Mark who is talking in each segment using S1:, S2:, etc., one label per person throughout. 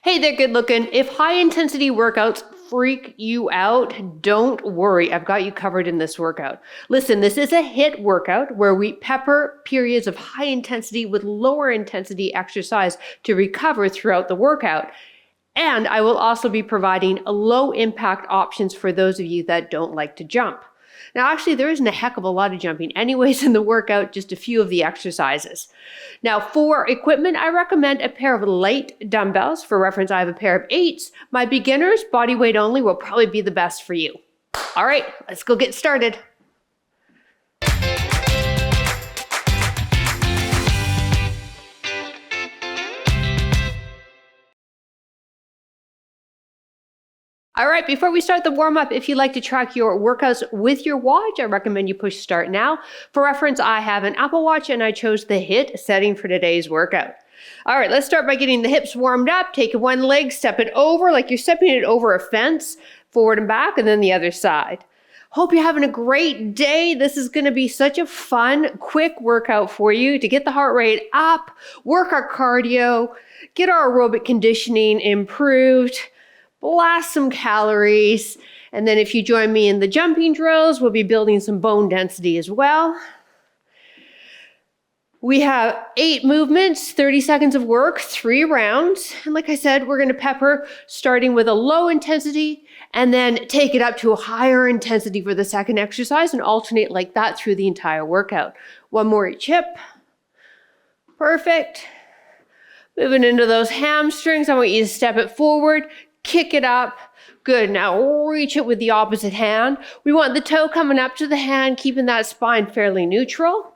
S1: Hey there, good looking. If high intensity workouts freak you out, don't worry. I've got you covered in this workout. Listen, this is a HIIT workout where we pepper periods of high intensity with lower intensity exercise to recover throughout the workout. And I will also be providing low impact options for those of you that don't like to jump. Now, actually, there isn't a heck of a lot of jumping anyways in the workout, just a few of the exercises. Now, for equipment, I recommend a pair of light dumbbells. For reference, I have a pair of 8s. My beginners, body weight only, will probably be the best for you. All right, let's go get started. All right, before we start the warm-up, if you'd like to track your workouts with your watch, I recommend you push start now. For reference, I have an Apple Watch and I chose the HIIT setting for today's workout. All right, let's start by getting the hips warmed up. Take one leg, step it over like you're stepping it over a fence, forward and back, and then the other side. Hope you're having a great day. This is gonna be such a fun, quick workout for you to get the heart rate up, work our cardio, get our aerobic conditioning improved, blast some calories, and then if you join me in the jumping drills, we'll be building some bone density as well. We have 8 movements, 30 seconds of work, 3 rounds. And like I said, we're gonna pepper starting with a low intensity and then take it up to a higher intensity for the second exercise and alternate like that through the entire workout. 1 more each hip. Perfect. Moving into those hamstrings, I want you to step it forward, kick it up. Good, now reach it with the opposite hand. We want the toe coming up to the hand, keeping that spine fairly neutral.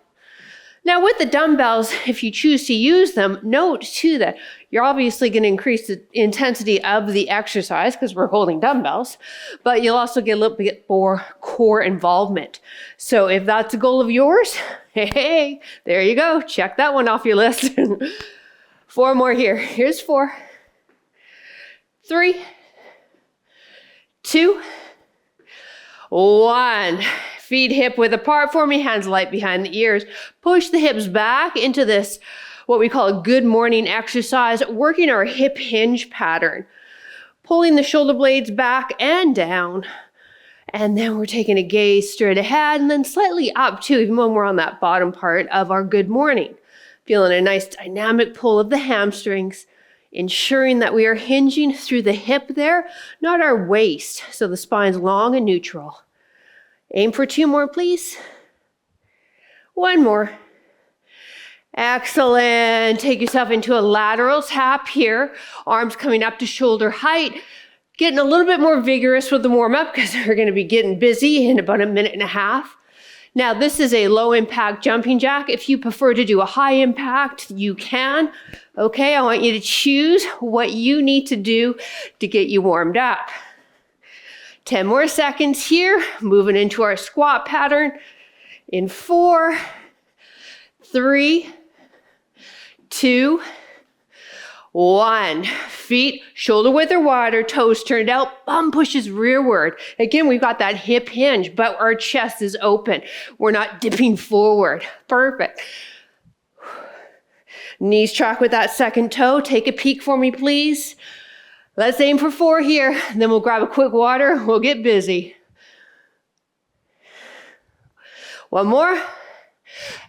S1: Now with the dumbbells, if you choose to use them, note too that you're obviously going to increase the intensity of the exercise because we're holding dumbbells, but you'll also get a little bit more core involvement. So if that's a goal of yours, hey, there you go. Check that one off your list. 4 more here. Here's 4. 3, 2, 1. Feet hip width apart for me, hands light behind the ears. Push the hips back into this, what we call a good morning exercise, working our hip hinge pattern. Pulling the shoulder blades back and down. And then we're taking a gaze straight ahead and then slightly up too, even when we're on that bottom part of our good morning. Feeling a nice dynamic pull of the hamstrings. Ensuring that we are hinging through the hip there, not our waist, so the spine's long and neutral. Aim for 2 more, please. 1 more. Excellent. Take yourself into a lateral tap here. Arms coming up to shoulder height. Getting a little bit more vigorous with the warm-up because we're going to be getting busy in about 1.5 minutes. Now, this is a low impact jumping jack. If you prefer to do a high impact, you can. Okay, I want you to choose what you need to do to get you warmed up. 10 more seconds here, moving into our squat pattern in 4, 3, 2, 1. Feet shoulder width or wider, toes turned out, bum pushes rearward. Again, we've got that hip hinge, but our chest is open. We're not dipping forward. Perfect. Knees track with that second toe. Take a peek for me, please. Let's aim for 4 here. Then we'll grab a quick water. We'll get busy. 1 more.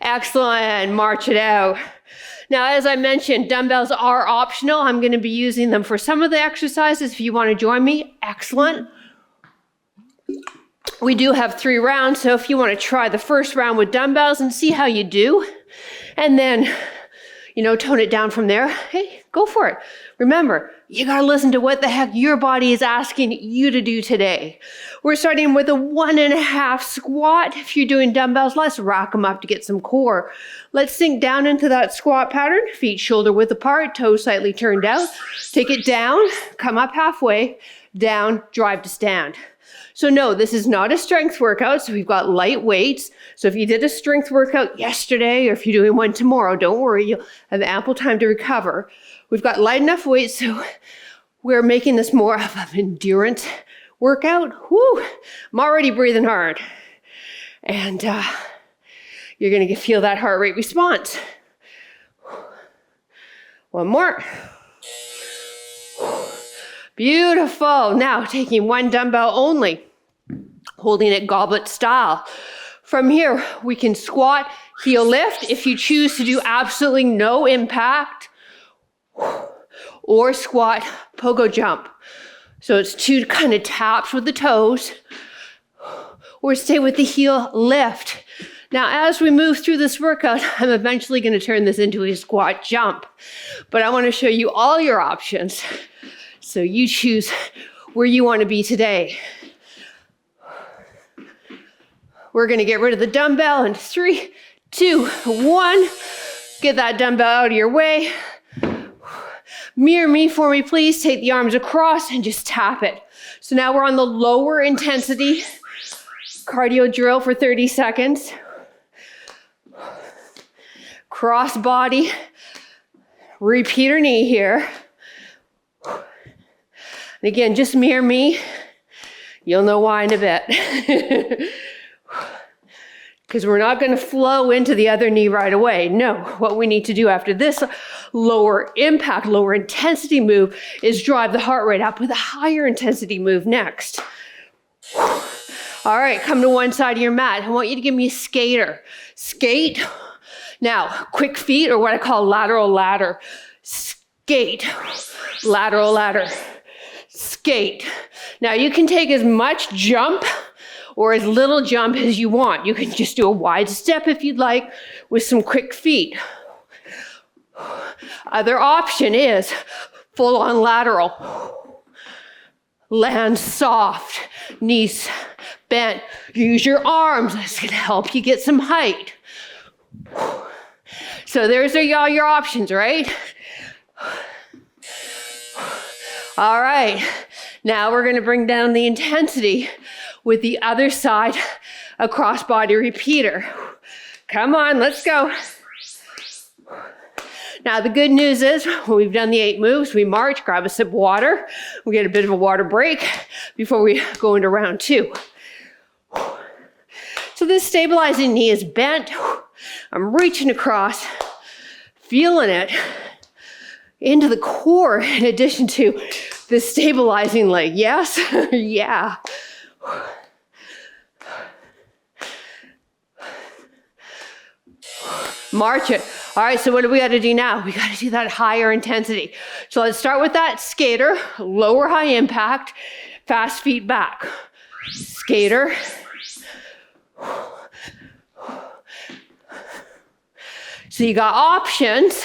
S1: Excellent. March it out. Now, as I mentioned, dumbbells are optional. I'm going to be using them for some of the exercises. If you want to join me, excellent. We do have 3 rounds, so if you want to try the first round with dumbbells and see how you do, and then, tone it down from there, hey, go for it. Remember, you got to listen to what the heck your body is asking you to do today. We're starting with a 1.5 squat. If you're doing dumbbells, let's rock them up to get some core. Let's sink down into that squat pattern. Feet shoulder width apart, toes slightly turned out. Take it down, come up halfway, down, drive to stand. So no, this is not a strength workout. So we've got light weights. So if you did a strength workout yesterday, or if you're doing one tomorrow, don't worry, you'll have ample time to recover. We've got light enough weights, so we're making this more of an endurance workout. Woo! I'm already breathing hard. And you're gonna feel that heart rate response. 1 more. Beautiful. Now taking one dumbbell only, holding it goblet style. From here, we can squat, heel lift if you choose to do absolutely no impact, or squat, pogo jump. So it's 2 kind of taps with the toes, or stay with the heel lift. Now, as we move through this workout, I'm eventually going to turn this into a squat jump, but I want to show you all your options. So you choose where you want to be today. We're going to get rid of the dumbbell in 3, 2, 1. Get that dumbbell out of your way. Mirror me for me, please. Take the arms across and just tap it. So now we're on the lower intensity cardio drill for 30 seconds. Cross body. Repeater knee here. And again, just mirror me. You'll know why in a bit. Because we're not going to flow into the other knee right away. No, what we need to do after this lower impact, lower intensity move is drive the heart rate up with a higher intensity move next. All right, come to one side of your mat. I want you to give me a skater. Skate. Now, quick feet, or what I call lateral ladder. Skate. Lateral ladder. Skate. Now, you can take as much jump or as little jump as you want. You can just do a wide step if you'd like with some quick feet. Other option is full on lateral. Land soft, knees bent. Use your arms. That's going to help you get some height. So there's all your options, right? All right. Now we're going to bring down the intensity with the other side, a cross-body repeater. Come on, let's go. Now, the good news is when we've done the 8 moves, we march, grab a sip of water. We get a bit of a water break before we go into round 2. So this stabilizing knee is bent. I'm reaching across, feeling it into the core in addition to the stabilizing leg. Yes? Yeah. March it. All right, so what do we got to do now? We got to do that higher intensity. So let's start with that skater, lower high impact, fast feet back. Skater. So you got options,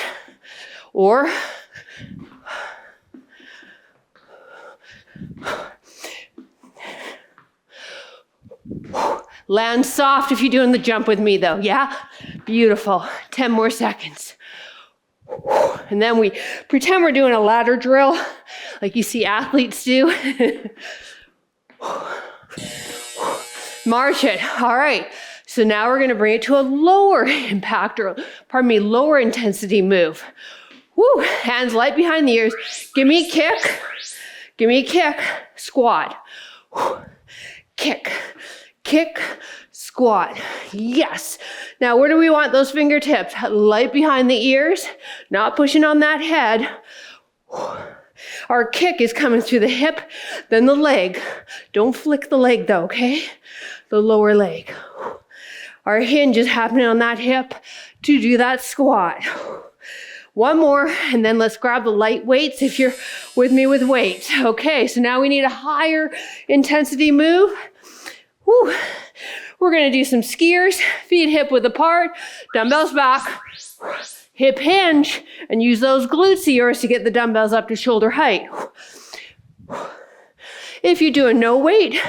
S1: or land soft if you're doing the jump with me though, yeah? Beautiful. 10 more seconds. And then we pretend we're doing a ladder drill like you see athletes do. March it. All right. So now we're going to bring it to a lower impact, or lower intensity move. Woo. Hands light behind the ears. Give me a kick. Give me a kick. Squat. Kick. Kick, squat. Yes. Now, where do we want those fingertips? Light behind the ears, not pushing on that head. Our kick is coming through the hip, then the leg. Don't flick the leg though, okay? The lower leg. Our hinge is happening on that hip to do that squat. One more, and then let's grab the light weights if you're with me with weights. Okay, so now we need a higher intensity move. Woo. We're going to do some skiers, feet hip width apart, dumbbells back, hip hinge, and use those glutes of yours to get the dumbbells up to shoulder height. If you're doing no weight,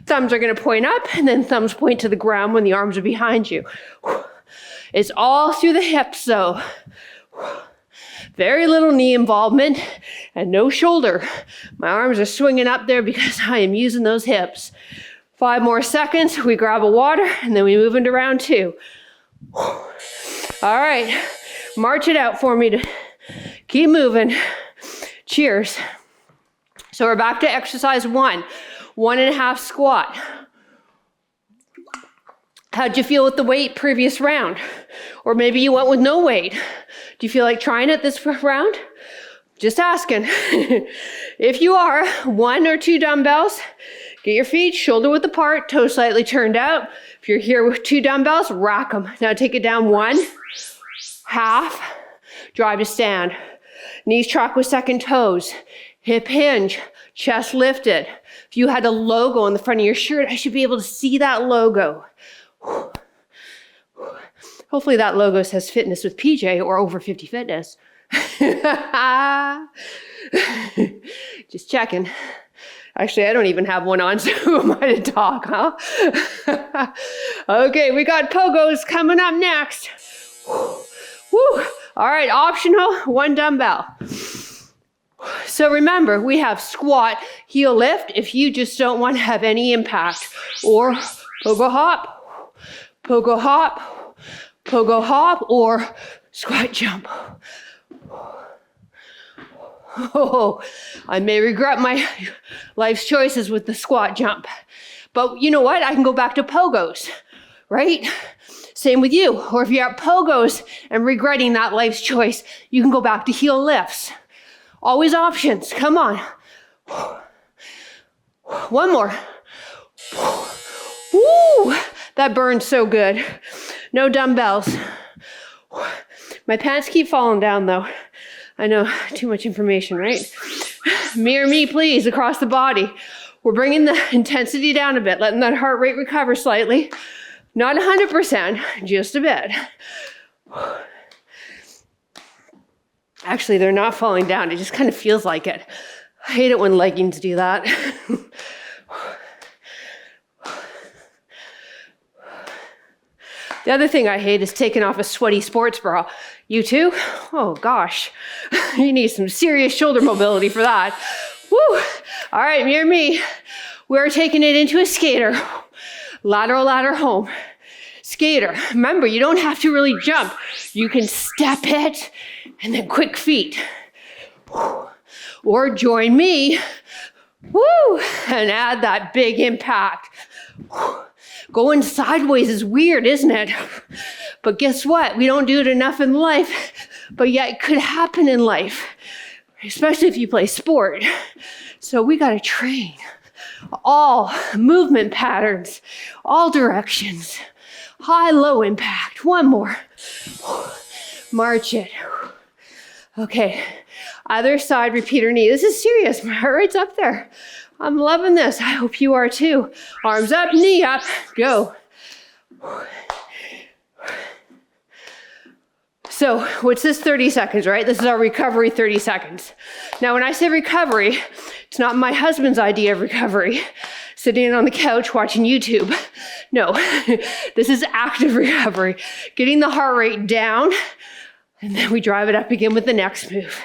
S1: thumbs are going to point up, and then thumbs point to the ground when the arms are behind you. It's all through the hips, though. Very little knee involvement and no shoulder. My arms are swinging up there because I am using those hips. 5 more seconds, we grab a water, and then we move into round 2. All right, march it out for me to keep moving. Cheers. So we're back to exercise 1, 1.5 squat. How'd you feel with the weight previous round? Or maybe you went with no weight. Do you feel like trying it this round? Just asking. If you are, 1 or 2 dumbbells, get your feet shoulder width apart, toes slightly turned out. If you're here with 2 dumbbells, rack them. Now take it down 1, half, drive to stand. Knees track with second toes, hip hinge, chest lifted. If you had a logo on the front of your shirt, I should be able to see that logo. Hopefully that logo says fitness with PJ or over 50 fitness. Just checking. Actually, I don't even have one on, so who am I to talk, huh? Okay, we got pogos coming up next. Woo. All right, optional, 1 dumbbell. So remember, we have squat, heel lift if you just don't want to have any impact. Or pogo hop, pogo hop, pogo hop, or squat jump. Oh, I may regret my life's choices with the squat jump. But you know what? I can go back to pogos, right? Same with you. Or if you're at pogos and regretting that life's choice, you can go back to heel lifts. Always options. Come on. One more. Woo! That burns so good. No dumbbells. My pants keep falling down though. I know, too much information, right? Mirror me, please, across the body. We're bringing the intensity down a bit, letting that heart rate recover slightly. Not 100%, just a bit. Actually, they're not falling down. It just kind of feels like it. I hate it when leggings do that. The other thing I hate is taking off a sweaty sports bra. You too? Oh gosh, you need some serious shoulder mobility for that. Woo! All right, mirror me. We're taking it into a skater. Lateral ladder home. Skater. Remember, you don't have to really jump. You can step it and then quick feet. Or join me. Woo! And add that big impact. Going sideways is weird, isn't it? But guess what? We don't do it enough in life, but yet it could happen in life, especially if you play sport. So we got to train all movement patterns, all directions, high, low impact. One more. March it. Okay, other side, repeater knee. This is serious. My heart rate's up there. I'm loving this. I hope you are too. Arms up, knee up, go. So what's this 30 seconds, right? This is our recovery 30 seconds. Now, when I say recovery, it's not my husband's idea of recovery, sitting on the couch watching YouTube. No, this is active recovery. Getting the heart rate down, and then we drive it up again with the next move.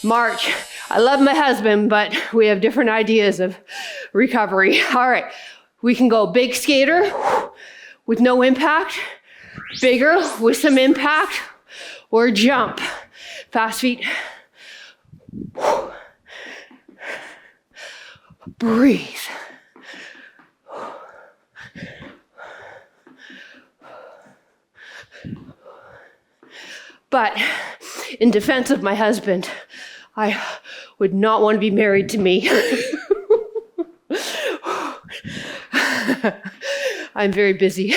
S1: March. I love my husband, but we have different ideas of recovery. All right, we can go big skater with no impact, bigger with some impact, or jump. Fast feet. Breathe. But in defense of my husband, I would not want to be married to me. I'm very busy.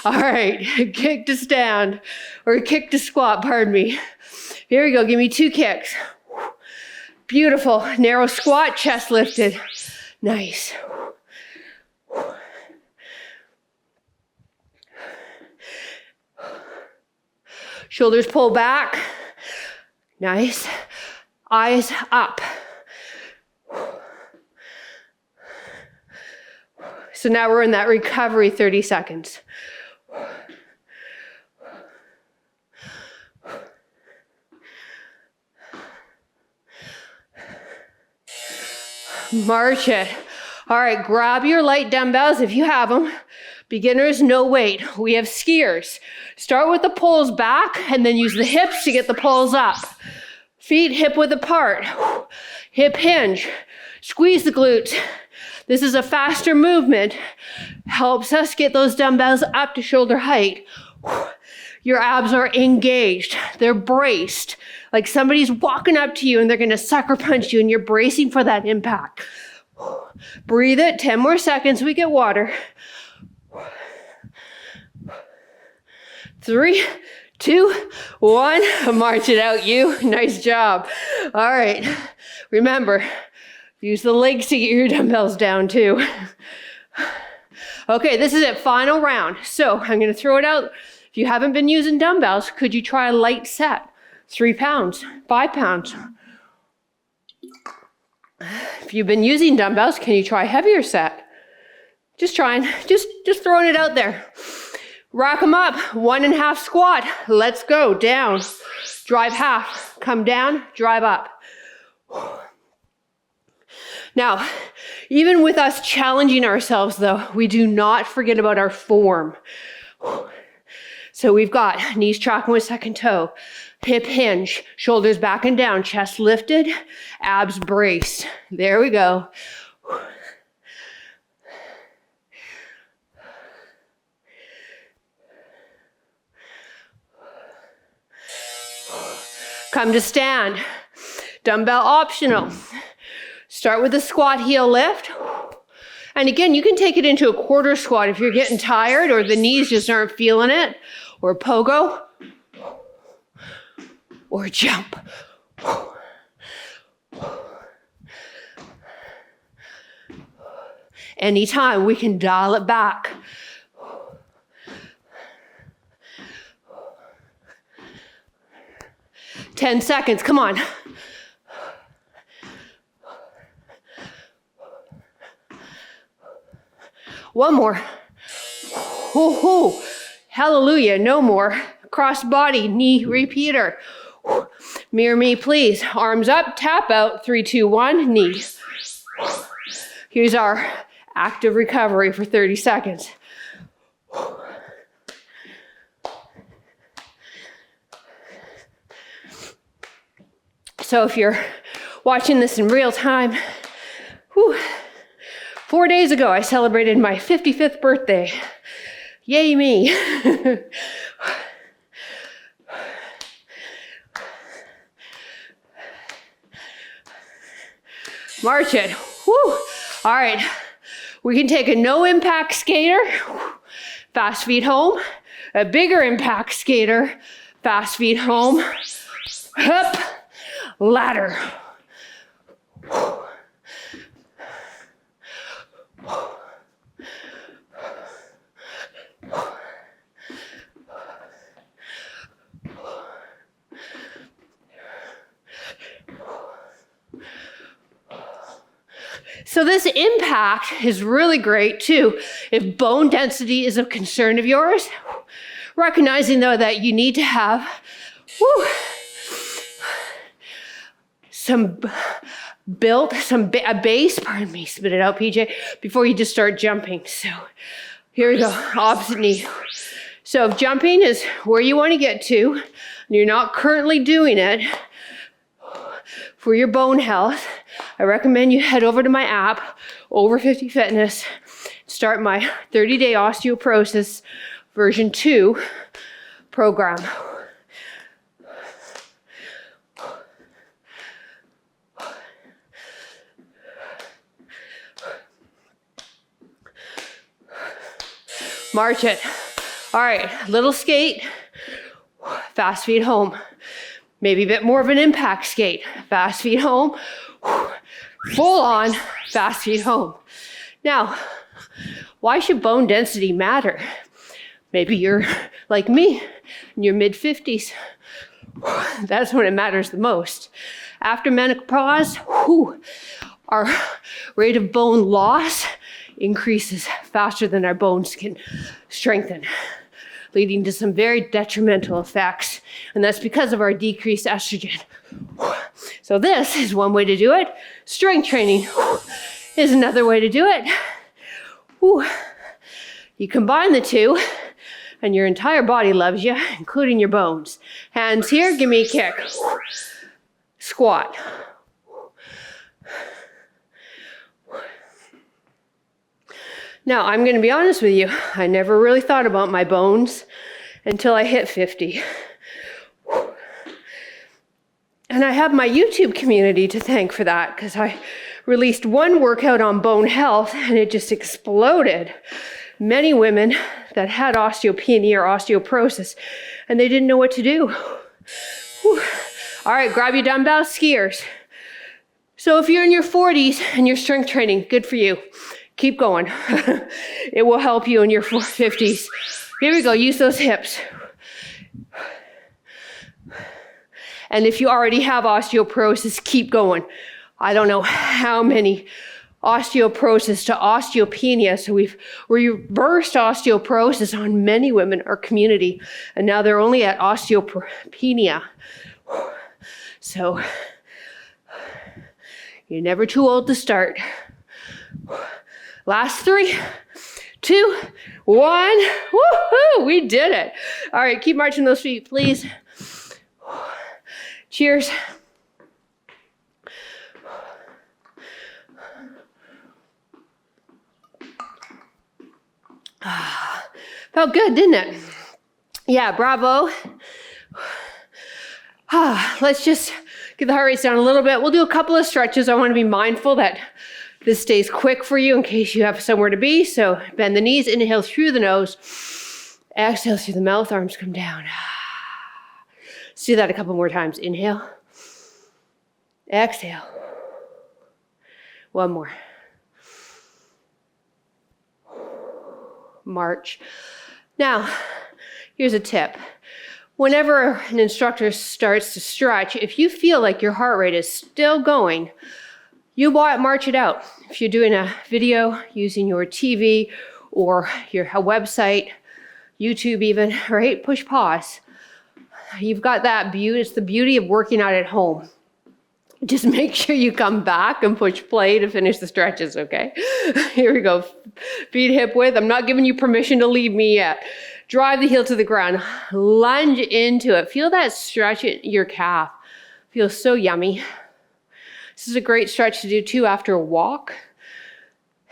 S1: All right, kick to stand, or kick to squat, pardon me. Here we go, give me 2 kicks. Beautiful, narrow squat, chest lifted. Nice. Shoulders pull back. Nice. Eyes up. So now we're in that recovery 30 seconds. March it. All right, grab your light dumbbells if you have them. Beginners, no weight. We have skiers. Start with the poles back and then use the hips to get the poles up. Feet hip width apart. Hip hinge. Squeeze the glutes. This is a faster movement, helps us get those dumbbells up to shoulder height. Your abs are engaged, they're braced. Like somebody's walking up to you and they're gonna sucker punch you and you're bracing for that impact. Breathe it, 10 more seconds, we get water. 3, 2, 1, march it out, you. Nice job. All right, remember, use the legs to get your dumbbells down too. Okay, this is it, final round. So I'm gonna throw it out. If you haven't been using dumbbells, could you try a light set? 3 pounds, 5 pounds. If you've been using dumbbells, can you try a heavier set? Just trying, just throwing it out there. Rack them up, 1.5 squat. Let's go, down. Drive half, come down, drive up. Now, even with us challenging ourselves though, we do not forget about our form. So we've got knees tracking with second toe, hip hinge, shoulders back and down, chest lifted, abs braced. There we go. Come to stand. Dumbbell optional. Start with a squat heel lift. And again, you can take it into a quarter squat if you're getting tired or the knees just aren't feeling it, or pogo, or jump. Anytime we can dial it back. Ten seconds, come on. One more. Hallelujah, no more. Cross body, knee repeater. Mirror me, please. Arms up, tap out, 3, 2, 1, knee. Here's our active recovery for 30 seconds. So if you're watching this in real time, 4 days ago, I celebrated my 55th birthday. Yay me. March it. Woo. All right. We can take a no impact skater, fast feet home, a bigger impact skater, fast feet home, up, ladder. So this impact is really great too. If bone density is a concern of yours, recognizing though that you need to have a base, pardon me, spit it out, PJ, before you just start jumping. So here we go, opposite knee. So if jumping is where you want to get to, and you're not currently doing it, for your bone health, I recommend you head over to my app, Over 50 Fitness, start my 30-day osteoporosis version 2 program. March it. All right, little skate, fast feet home. Maybe a bit more of an impact skate. Fast feet home, full on, fast feet home. Now, why should bone density matter? Maybe you're like me, in your mid-50s. That's when it matters the most. After menopause, our rate of bone loss increases faster than our bones can strengthen, leading to some very detrimental effects. And that's because of our decreased estrogen. So this is one way to do it. Strength training is another way to do it. You combine the two and your entire body loves you, including your bones. Hands here, give me a kick. Squat. Now, I'm going to be honest with you. I never really thought about my bones until I hit 50. And I have my YouTube community to thank for that, because I released one workout on bone health and it just exploded. Many women that had osteopenia or osteoporosis, and they didn't know what to do. Whew. All right, grab your dumbbells, skiers. So if you're in your 40s and you're strength training, good for you. Keep going. It will help you in your 50s. Here we go, use those hips. And if you already have osteoporosis, keep going. I don't know how many osteoporosis to osteopenia. So we've reversed osteoporosis on many women in our community. And now they're only at osteopenia. So you're never too old to start. Last 3, 2, 1. Woohoo! We did it. All right, keep marching those feet, please. Cheers. Felt good, didn't it? Yeah, bravo. Let's just get the heart rates down a little bit. We'll do a couple of stretches. I want to be mindful that this stays quick for you in case you have somewhere to be. So bend the knees, inhale through the nose, exhale through the mouth, arms come down. Let's do that a couple more times. Inhale, exhale. One more. March. Now, here's a tip. Whenever an instructor starts to stretch, if you feel like your heart rate is still going, you march it out. If you're doing a video using your TV or your website, YouTube even, right? Push pause. You've got that beauty. It's the beauty of working out at home. Just make sure you come back and push play to finish the stretches, okay? Here we go. Feet hip width. I'm not giving you permission to leave me yet. Drive the heel to the ground. Lunge into it. Feel that stretch in your calf. Feels so yummy. This is a great stretch to do too after a walk.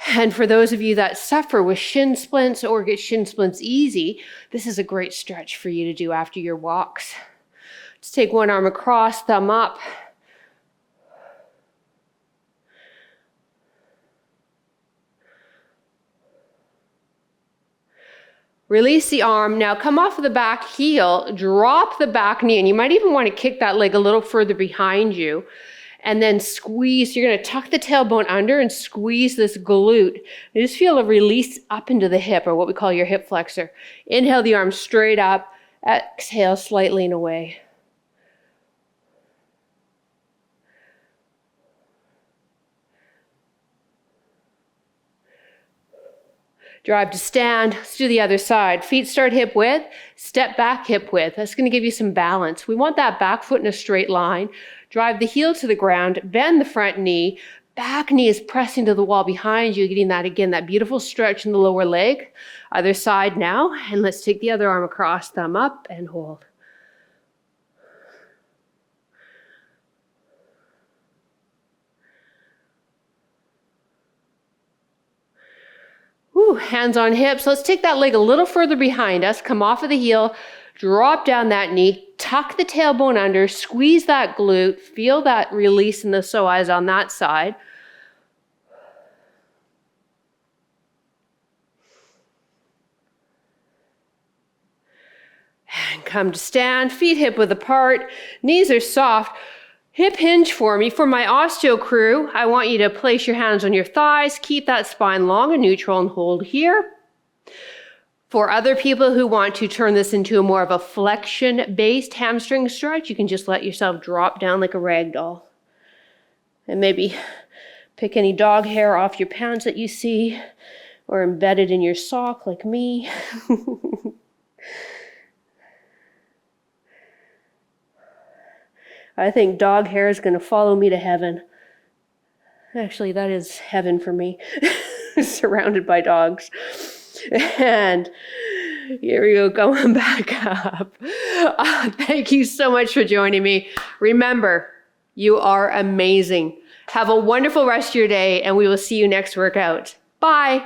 S1: And for those of you that suffer with shin splints or get shin splints easy, this is a great stretch for you to do after your walks. Just take one arm across, thumb up. Release the arm. Now come off of the back heel, drop the back knee, and you might even want to kick that leg a little further behind you. And then squeeze. You're going to tuck the tailbone under and squeeze this glute. You just feel a release up into the hip, or what we call your hip flexor. Inhale the arm straight up. Exhale, slight lean away. Drive to stand. Let's do the other side. Feet start hip width, step back hip width. That's going to give you some balance. We want that back foot in a straight line. Drive the heel to the ground, bend the front knee. Back knee is pressing to the wall behind you, getting that again, that beautiful stretch in the lower leg. Other side now, and let's take the other arm across, thumb up and hold. Woo, hands on hips. Let's take that leg a little further behind us. Come off of the heel, drop down that knee, tuck the tailbone under, squeeze that glute, feel that release in the psoas on that side. And come to stand, feet hip width apart, knees are soft. Hip hinge for me. For my osteo crew, I want you to place your hands on your thighs, keep that spine long and neutral and hold here. For other people who want to turn this into more of a flexion-based hamstring stretch, you can just let yourself drop down like a rag doll. And maybe pick any dog hair off your pants that you see, or embedded in your sock like me. I think dog hair is going to follow me to heaven. Actually, that is heaven for me, surrounded by dogs. And here we go, going back up. Thank you so much for joining me. Remember, you are amazing. Have a wonderful rest of your day, and we will see you next workout. Bye.